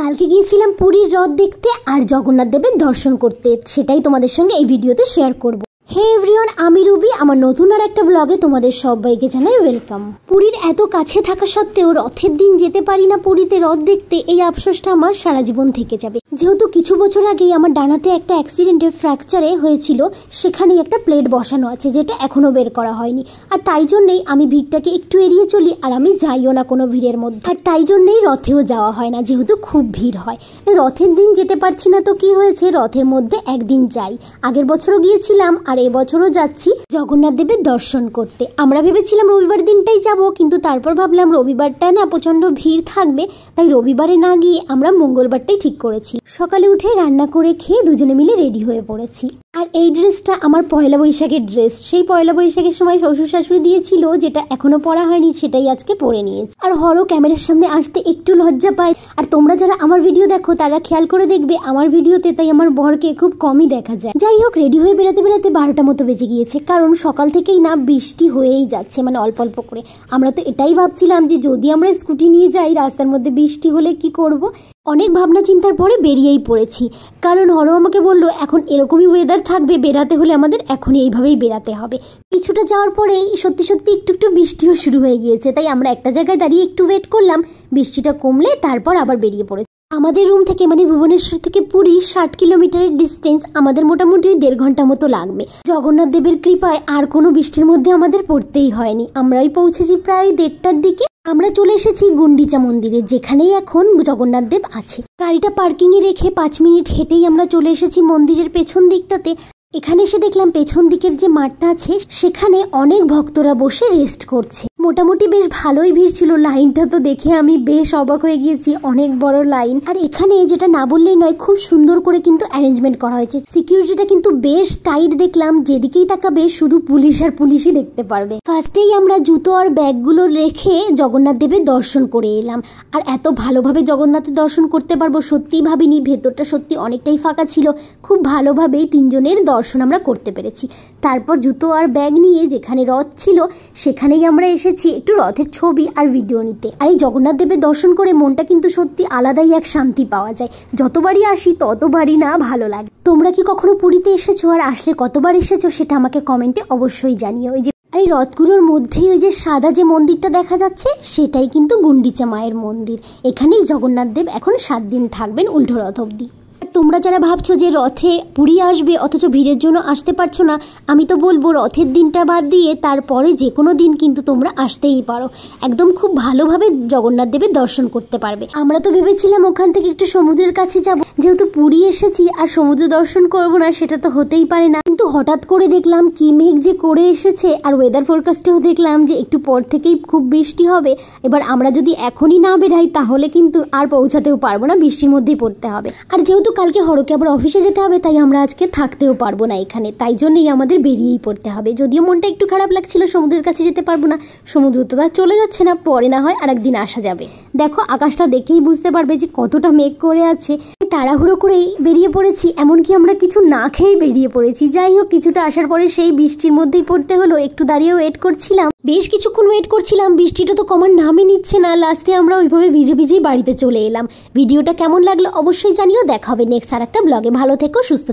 কালকে গিয়েছিলাম পুরীর রথ দেখতে আর জগন্নাথ দেবের দর্শন করতে, সেটাই তোমাদের সঙ্গে এই ভিডিওতে শেয়ার করব। হে এভরিওয়ান, আমি রুবি, আমার নতুন আর একটা ব্লগে তোমাদের সবাইকে জানাই ওয়েলকাম। পুরীর এত কাছে থাকা সত্ত্বেও রথের দিন যেতে পারি না পুরীতে রথ দেখতে, এই আফসোসটা আমার সারা জীবন থেকে যাবে। যেহেতু কিছু বছর আগেই আমার ডানাতে একটা অ্যাক্সিডেন্টে ফ্র্যাকচারে হয়েছিল, সেখানেই একটা প্লেট বসানো আছে যেটা এখনো বের করা হয়নি। আর তাই জন্যেই আমি ভিড়টাকে একটু এড়িয়ে চলি, আর আমি যাইও না কোনো ভিড়ের মধ্যে। আর তাই জন্যেই রথেও যাওয়া হয় না, যেহেতু খুব ভিড় হয়। রথের দিন যেতে পারছি না তো কি হয়েছে, রথের মধ্যে একদিন যাই। আগের বছরও গিয়েছিলাম আর এবছরও যাচ্ছি জগন্নাথ দেবের দর্শন করতে। আমরা ভেবেছিলাম রবিবার দিনটাই যাব, কিন্তু তারপর ভাবলাম রবিবারটা না প্রচন্ড ভিড় থাকবে, তাই রবিবারে না গিয়ে আমরা মঙ্গলবারটাই ঠিক করেছি। সকালে উঠে রান্না করে খেয়ে দুজনে মিলে রেডি হয়ে পড়েছি। আর এই ড্রেসটা আমার পয়লা বৈশাখের ড্রেস। সেই পয়লা বৈশাখের সময় শ্বশুর শাশুড়ি দিয়েছিল, যেটা এখনো পরা হয়নি, সেটাই আজকে পরে নিয়েছি। আর হরও ক্যামেরার সামনে আসতে একটু লজ্জা পায়। আর তোমরা যারা আমার ভিডিও দেখো তারা খেয়াল করে দেখবে আমার ভিডিওতে তাই আমার বরকে খুব কমই দেখা যায়। যাই হোক, রেডি হয়ে বেড়াতে বেড়াতে 12টা মতো বেজে গিয়েছে, কারণ সকাল থেকেই না বৃষ্টি হয়েই যাচ্ছে, মানে অল্প অল্প করে। আমরা তো এটাই ভাবছিলাম যে যদি আমরা স্কুটি নিয়ে যাই, রাস্তার মধ্যে বৃষ্টি হলে কি করব। অনেক ভাবনা চিন্তার পরে বেরিয়েই পড়েছি, কারণ হরও আমাকে বললো এখন এরকমই ওয়েদার থাকবে, বেরাতে হলে আমাদের এখনই এইভাবেই বেরাতে হবে। কিছুটা যাওয়ার পরেই সত্যি সত্যি একটু একটু বৃষ্টিও শুরু হয়ে গিয়েছে, তাই আমরা একটা জায়গায় দাঁড়িয়ে একটু ওয়েট করলাম, বৃষ্টিটা কমলে তারপর আবার বেরিয়ে পড়েছি। আমাদের রুম থেকে মানে ভুবনেশ্বর থেকে পুরী 60 কিলোমিটারের ডিস্টেন্স, আমাদের মোটামুটি 1.5 ঘন্টা মতো লাগবে। জগন্নাথ দেবের কৃপায় আর কোনো বৃষ্টির মধ্যে আমাদের পড়তেই হয়নি। আমরাই পৌঁছেছি প্রায় 1:30টার দিকে। আমরা চলে এসেছি গুন্ডিচা মন্দিরে, যেখানেই এখন জগন্নাথ দেব আছে। গাড়িটা পার্কিংয়ে রেখে 5 মিনিট হেঁটেই আমরা চলে এসেছি মন্দিরের পেছন দিকটাতে। এখানে এসে দেখলাম পেছন দিকের যে মাঠটা আছে সেখানে অনেক ভক্তরা বসে রেস্ট করছে। মোটামুটি বেশ ভালোই ভিড় ছিল। লাইনটা তো দেখে আমি বেশ অবাক হয়ে গিয়েছি, অনেক বড় লাইন। আর এখানে যেটা না বললেই নয়, খুব সুন্দর করে কিন্তু অ্যারেঞ্জমেন্ট করা হয়েছে। সিকিউরিটিটা কিন্তু বেশ টাইট দেখলাম, যেদিকেই তাকাবে শুধু পুলিশ আর পুলিশই দেখতে পারবে। ফার্স্টেই আমরা জুতো আর ব্যাগগুলো রেখে জগন্নাথ দেবের দর্শন করে এলাম। আর এত ভালোভাবে জগন্নাথের দর্শন করতে পারবো সত্যিই ভাবিনি। ভেতরটা সত্যি অনেকটাই ফাঁকা ছিল, খুব ভালোভাবেই তিনজনের দর্শন আমরা করতে পেরেছি। তারপর জুতো আর ব্যাগ নিয়ে যেখানে রথ ছিল সেখানেই আমরা এসেছি একটু রথের ছবি আর ভিডিও নিতে। আর এই জগন্নাথ দেবের দর্শন করে মনটা কিন্তু সত্যি আলাদাই এক শান্তি পাওয়া যায়। যতবারই আসি ততবারই না ভালো লাগে। তোমরা কি কখনো পুরীতে এসেছো, আর আসলে কতবার এসেছো সেটা আমাকে কমেন্টে অবশ্যই জানিও। ওই যে আর এই রথগুলোর মধ্যেই ওই যে সাদা যে মন্দিরটা দেখা যাচ্ছে সেটাই কিন্তু গুন্ডিচা মায়ের মন্দির। এখানেই জগন্নাথ দেব এখন 7 দিন থাকবেন, উল্টো রথ অবধি। তোমরা যারা ভাবছো যে রথে পুরী আসবে অথচ ভিড়ের জন্য আসতে পারছো না, আমি তো বলবো রথের দিনটা বাদ দিয়ে তারপরে যে কোনো দিন কিন্তু তোমরা আসতেই পারো। একদম খুব ভালোভাবে জগন্নাথ দেবের দর্শন করতে পারবে। আমরা তো ভেবেছিলাম ওখান থেকে একটু সমুদ্রের কাছে যাব, যেহেতু পুরী এসেছি আর সমুদ্র দর্শন করবো না সেটা তো হতেই পারে না। কিন্তু হঠাৎ করে দেখলাম কি মেঘ যে করে এসেছে, আর ওয়েদার ফোরকাস্টেও দেখলাম যে একটু পর থেকেই খুব বৃষ্টি হবে। এবার আমরা যদি এখনই না বেরাই তাহলে কিন্তু আর পৌঁছাতেও পারবো না, বৃষ্টির মধ্যেই পড়তে হবে। আর যেহেতু কালকে হরকে আবার অফিসে যেতে হবে, তাই আমরা আজকে থাকতেও পারবো না এখানে, তাই জন্যই আমাদের বেরিয়েই পড়তে হবে। যদিও মনটা একটু খারাপ লাগছিল, সমুদ্রের কাছে যেতে পারবো না, সমুদ্র তো আর চলে যাচ্ছে না, পরে না হয় আরেকদিন আসা যাবে। দেখো আকাশটা দেখেই বুঝতে পারবে যে কতটা মেঘ করে আছে। তাড়াহুড়ো করেই বেরিয়ে পড়েছি, এমনকি আমরা কিছু না খেয়েই বেরিয়ে পড়েছি। যাই হোক, কিছুটা আসার পরে সেই বৃষ্টির মধ্যেই পড়তে হলো। একটু দাঁড়িয়ে ওয়েট করছিলাম, বেশ কিছুক্ষণ ওয়েট করছিলাম, বৃষ্টিটা তো কমার নামই নিচ্ছে না। লাস্টে আমরা ওইভাবে ভিজে ভিজেই বাড়িতে চলে এলাম। ভিডিওটা কেমন লাগলো অবশ্যই জানিও। দেখা হবে নেক্সট আর একটা ব্লগে। ভালো থেকো, সুস্থ